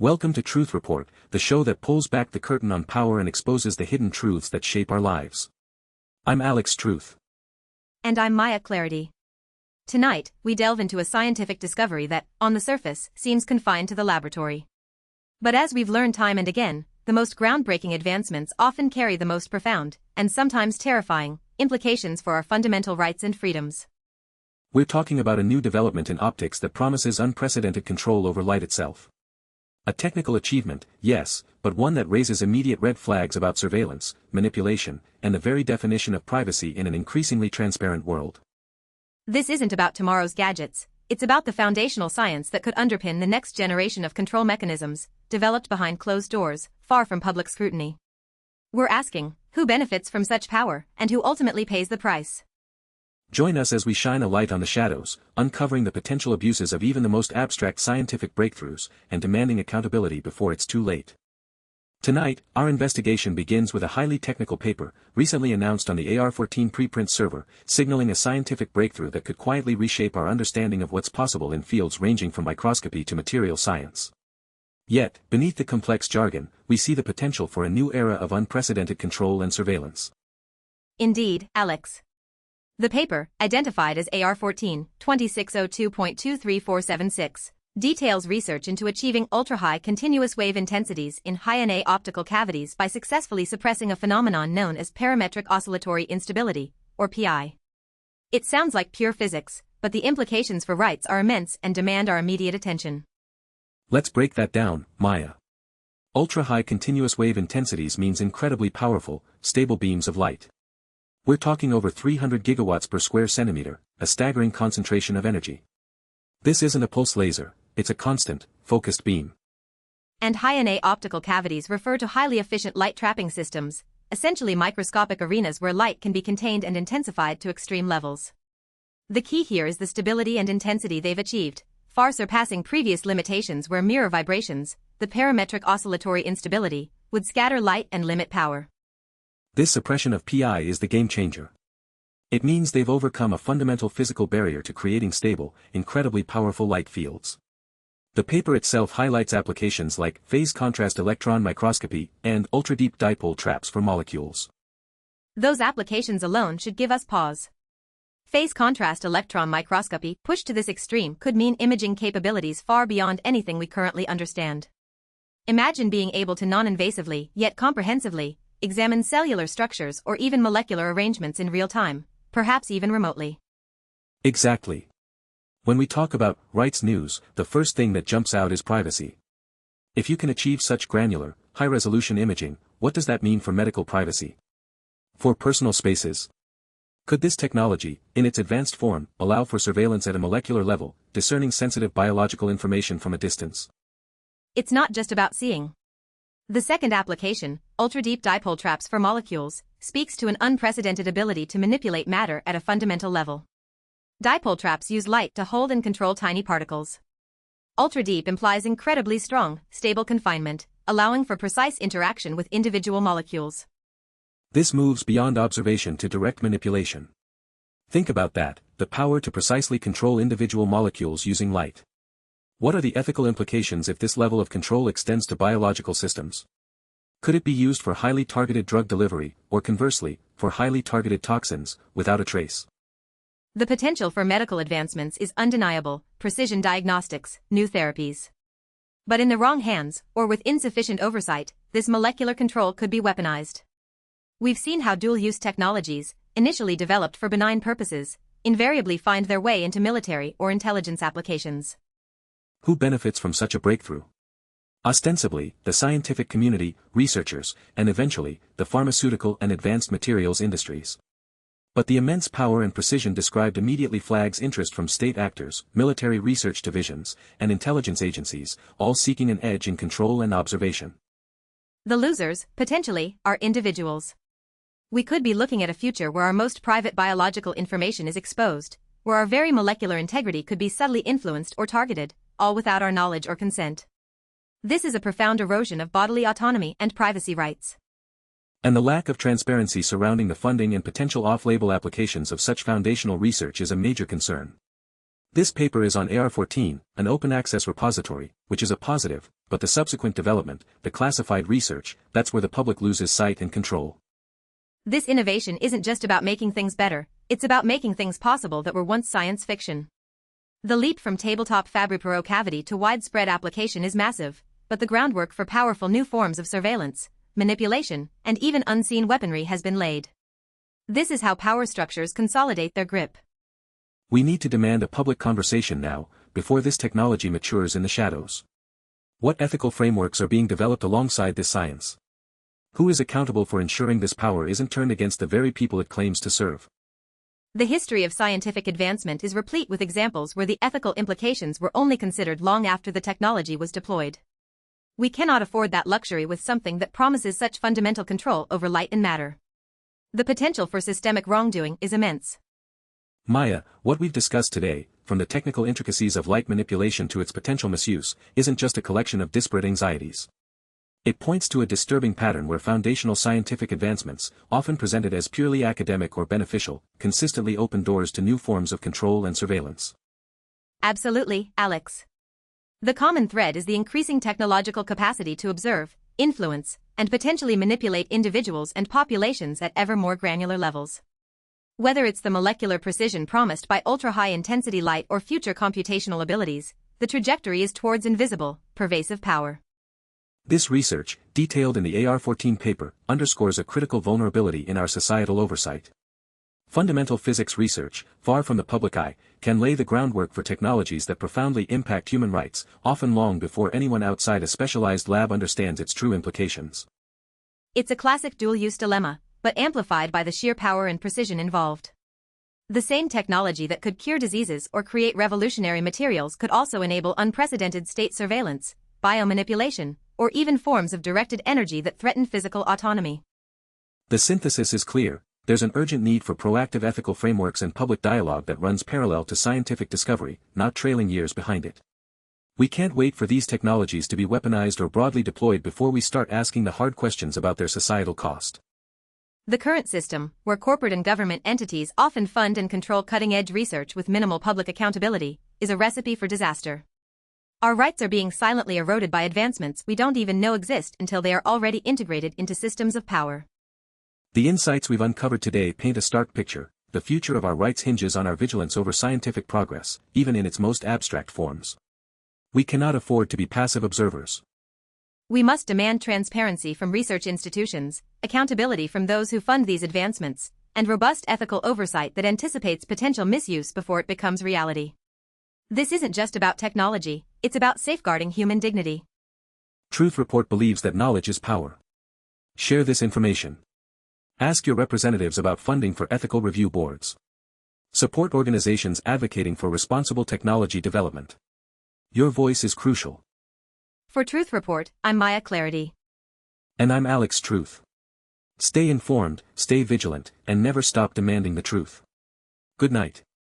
Welcome to Truth Report, the show that pulls back the curtain on power and exposes the hidden truths that shape our lives. I'm Alex Truth. And I'm Maya Clarity. Tonight, we delve into a scientific discovery that, on the surface, seems confined to the laboratory. But as we've learned time and again, the most groundbreaking advancements often carry the most profound, and sometimes terrifying, implications for our fundamental rights and freedoms. We're talking about a new development in optics that promises unprecedented control over light itself. A technical achievement, yes, but one that raises immediate red flags about surveillance, manipulation, and the very definition of privacy in an increasingly transparent world. This isn't about tomorrow's gadgets, it's about the foundational science that could underpin the next generation of control mechanisms, developed behind closed doors, far from public scrutiny. We're asking, who benefits from such power, and who ultimately pays the price? Join us as we shine a light on the shadows, uncovering the potential abuses of even the most abstract scientific breakthroughs, and demanding accountability before it's too late. Tonight, our investigation begins with a highly technical paper, recently announced on the AR14 preprint server, signaling a scientific breakthrough that could quietly reshape our understanding of what's possible in fields ranging from microscopy to material science. Yet, beneath the complex jargon, we see the potential for a new era of unprecedented control and surveillance. Indeed, Alex. The paper, identified as AR14, 2602.23476, details research into achieving ultra-high continuous wave intensities in high-NA optical cavities by successfully suppressing a phenomenon known as parametric oscillatory instability, or PI. It sounds like pure physics, but the implications for rights are immense and demand our immediate attention. Let's break that down, Maya. Ultra-high continuous wave intensities means incredibly powerful, stable beams of light. We're talking over 300 gigawatts per square centimeter, a staggering concentration of energy. This isn't a pulse laser, it's a constant, focused beam. And high-NA optical cavities refer to highly efficient light-trapping systems, essentially microscopic arenas where light can be contained and intensified to extreme levels. The key here is the stability and intensity they've achieved, far surpassing previous limitations where mere vibrations, the parametric oscillatory instability, would scatter light and limit power. This suppression of PI is the game changer. It means they've overcome a fundamental physical barrier to creating stable, incredibly powerful light fields. The paper itself highlights applications like phase contrast electron microscopy and ultra-deep dipole traps for molecules. Those applications alone should give us pause. Phase contrast electron microscopy, pushed to this extreme, could mean imaging capabilities far beyond anything we currently understand. Imagine being able to non-invasively, yet comprehensively, examine cellular structures or even molecular arrangements in real time, perhaps even remotely. Exactly. When we talk about rights news, the first thing that jumps out is privacy. If you can achieve such granular, high-resolution imaging, what does that mean for medical privacy? For personal spaces? Could this technology, in its advanced form, allow for surveillance at a molecular level, discerning sensitive biological information from a distance? It's not just about seeing. The second application, ultra-deep dipole traps for molecules, speaks to an unprecedented ability to manipulate matter at a fundamental level. Dipole traps use light to hold and control tiny particles. Ultra-deep implies incredibly strong, stable confinement, allowing for precise interaction with individual molecules. This moves beyond observation to direct manipulation. Think about that, the power to precisely control individual molecules using light. What are the ethical implications if this level of control extends to biological systems? Could it be used for highly targeted drug delivery, or conversely, for highly targeted toxins, without a trace? The potential for medical advancements is undeniable: precision diagnostics, new therapies. But in the wrong hands, or with insufficient oversight, this molecular control could be weaponized. We've seen how dual-use technologies, initially developed for benign purposes, invariably find their way into military or intelligence applications. Who benefits from such a breakthrough? Ostensibly, the scientific community, researchers, and eventually, the pharmaceutical and advanced materials industries. But the immense power and precision described immediately flags interest from state actors, military research divisions, and intelligence agencies, all seeking an edge in control and observation. The losers, potentially, are individuals. We could be looking at a future where our most private biological information is exposed, where our very molecular integrity could be subtly influenced or targeted, all without our knowledge or consent. This is a profound erosion of bodily autonomy and privacy rights. And the lack of transparency surrounding the funding and potential off-label applications of such foundational research is a major concern. This paper is on AR14, an open-access repository, which is a positive, but the subsequent development, the classified research, that's where the public loses sight and control. This innovation isn't just about making things better, it's about making things possible that were once science fiction. The leap from tabletop Fabry-Perot cavity to widespread application is massive, but the groundwork for powerful new forms of surveillance, manipulation, and even unseen weaponry has been laid. This is how power structures consolidate their grip. We need to demand a public conversation now, before this technology matures in the shadows. What ethical frameworks are being developed alongside this science? Who is accountable for ensuring this power isn't turned against the very people it claims to serve? The history of scientific advancement is replete with examples where the ethical implications were only considered long after the technology was deployed. We cannot afford that luxury with something that promises such fundamental control over light and matter. The potential for systemic wrongdoing is immense. Maya, what we've discussed today, from the technical intricacies of light manipulation to its potential misuse, isn't just a collection of disparate anxieties. It points to a disturbing pattern where foundational scientific advancements, often presented as purely academic or beneficial, consistently open doors to new forms of control and surveillance. Absolutely, Alex. The common thread is the increasing technological capacity to observe, influence, and potentially manipulate individuals and populations at ever more granular levels. Whether it's the molecular precision promised by ultra-high intensity light or future computational abilities, the trajectory is towards invisible, pervasive power. This research, detailed in the AR14 paper, underscores a critical vulnerability in our societal oversight. Fundamental physics research, far from the public eye, can lay the groundwork for technologies that profoundly impact human rights, often long before anyone outside a specialized lab understands its true implications. It's a classic dual-use dilemma, but amplified by the sheer power and precision involved. The same technology that could cure diseases or create revolutionary materials could also enable unprecedented state surveillance, biomanipulation, or even forms of directed energy that threaten physical autonomy. The synthesis is clear: there's an urgent need for proactive ethical frameworks and public dialogue that runs parallel to scientific discovery, not trailing years behind it. We can't wait for these technologies to be weaponized or broadly deployed before we start asking the hard questions about their societal cost. The current system, where corporate and government entities often fund and control cutting-edge research with minimal public accountability, is a recipe for disaster. Our rights are being silently eroded by advancements we don't even know exist until they are already integrated into systems of power. The insights we've uncovered today paint a stark picture. The future of our rights hinges on our vigilance over scientific progress, even in its most abstract forms. We cannot afford to be passive observers. We must demand transparency from research institutions, accountability from those who fund these advancements, and robust ethical oversight that anticipates potential misuse before it becomes reality. This isn't just about technology, it's about safeguarding human dignity. Truth Report believes that knowledge is power. Share this information. Ask your representatives about funding for ethical review boards. Support organizations advocating for responsible technology development. Your voice is crucial. For Truth Report, I'm Maya Clarity. And I'm Alex Truth. Stay informed, stay vigilant, and never stop demanding the truth. Good night.